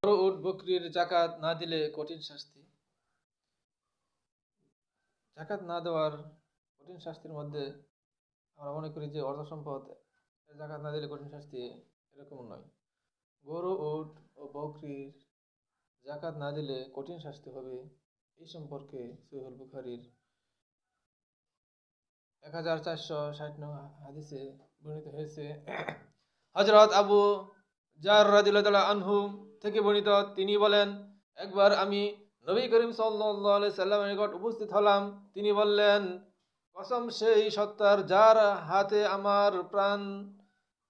গরু উট বকরির জাকাত না দিলে কঠিন শাস্তি। জাকাত না দেওয়ার কঠিন শাস্তির মধ্যে আমরা মনে করি যে অর্থ সম্পদ জাকাত না দিলে কঠিন শাস্তি, এরকম নয়। গরু উট ও বকরির জাকাত না দিলে কঠিন শাস্তি হবে, এই সম্পর্কে সহিহুল বুখারীর 1460 নং হাদিসে বর্ণিত হয়েছে। হযরত আবু জার রাদিয়াল্লাহু আনহু থেকে বর্ণিত, তিনি বলেন, একবার আমি নবী করিম সাল্লাল্লাহু আলাইহি সাল্লামের নিকট উপস্থিত হলাম। তিনি বললেন, কসম সেই সত্তার যার হাতে আমার প্রাণ,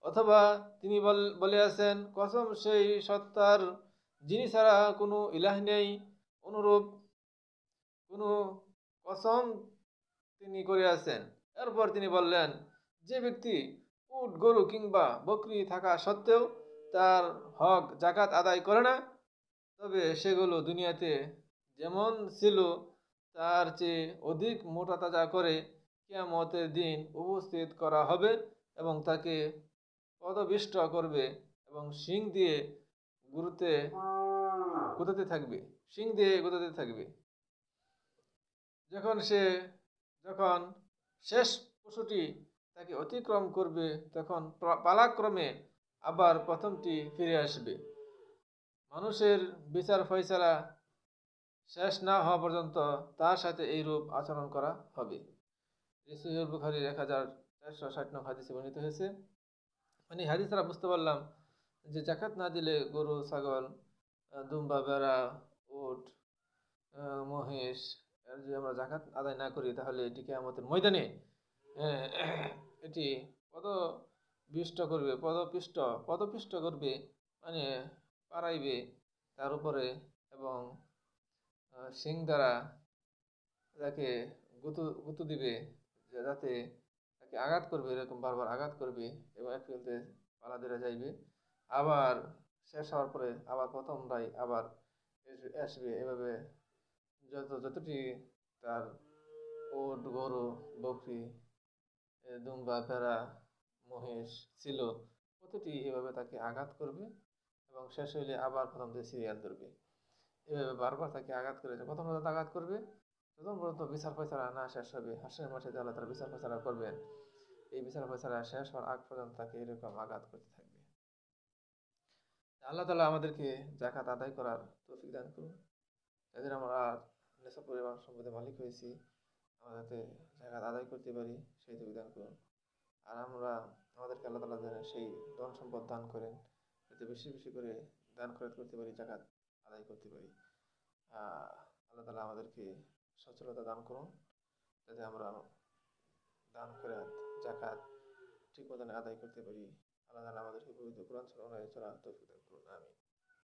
অথবা তিনি বলিয়াছেন, কসম সেই সত্তার যিনি ছাড়া কোনো ইলাহ নেই, অনুরূপ কোনো কসম তিনি করিয়াছেন। এরপর তিনি বললেন, যে ব্যক্তি উট গরু কিংবা বকরি থাকা সত্ত্বেও তার হক জাকাত আদায় করে না, তবে সেগুলো দুনিয়াতে যেমন ছিল তার চেয়ে অধিক মোটা তাজা করে কিয়ামতের দিন উপস্থিত করা হবে এবং তাকে পদবিষ্ট করবে এবং শিং দিয়ে গুঁতাতে থাকবে, শিং দিয়ে গুঁতাতে থাকবে। যখন শেষ পশুটি তাকে অতিক্রম করবে, তখন পালাক্রমে আবার প্রথমটি ফিরে আসবে। মানুষের বিচার ফয়সালা শেষ না হওয়া পর্যন্ত তার সাথে এইরূপ আচরণ করা হবে। সহিহুল বুখারীর 1460 নং হাদিসে বর্ণিত হয়েছে। মানে হাদিস দ্বারা বুঝতে পারলাম যে জাকাত না দিলে গরু, ছাগল, দুম্বা, ভেড়া, উট, মহিষ এর যদি আমরা জাকাত আদায় না করি, তাহলে এটি কিয়ামতের ময়দানে এটি পদপিষ্ট করবে, মানে পারাইবে তার উপরে, এবং শিং দ্বারা তাকে গুঁতো দিবে, যাতে তাকে আঘাত করবে, এরকম বারবার আঘাত করবে এবং এক ফেলতে পালা ধরে যাইবে। আবার শেষ হওয়ার পরে আবার প্রথমটাই আবার আসবে। এভাবে যতটি তার উট, গরু, বকরি, দুম্বা, ভেড়া, মহিষ ছিল, প্রতিটি এভাবে তাকে আঘাত করবে এবং শেষ হইলে আবার প্রথম থেকে সিরিয়াল ধরবে। এভাবে বারবার তাকে আঘাত করে প্রথম পর্যন্ত আঘাত করবে, প্রথম পর্যন্ত বিচার ফয়সালা না শেষ হবে। হাসরের মাঠে আল্লাহ তাআলা বিচার ফয়সালা করবেন। এই বিচার ফয়সালা শেষ হওয়ার আগ পর্যন্ত তাকে এরকম আঘাত করতে থাকবে। আল্লাহ তাআলা আমাদেরকে জাকাত আদায় করার তৌফিক দান করুন। যাদের আমরা নেশা পরিমাণ সম্পদের মালিক হয়েছি, আমরা যাতে জাকাত আদায় করতে পারি সেই তৌফিক দান করুন। আর আমাদেরকে আল্লাহ তাআলা যেন সেই ধন সম্পদ দান করেন, যাতে বেশি বেশি করে দান খয়রাত করতে পারি, জাকাত আদায় করতে পারি। আল্লাহ তাআলা আমাদেরকে সচ্ছলতা দান করুন, যাতে আমরা দান খয়রাত, জাকাত ঠিক মতন আদায় করতে পারি। আল্লাহ তাআলা আমাদেরকে পবিত্র কোরআন অনুযায়ী চলার তৌফিক দান করুন। আমিন।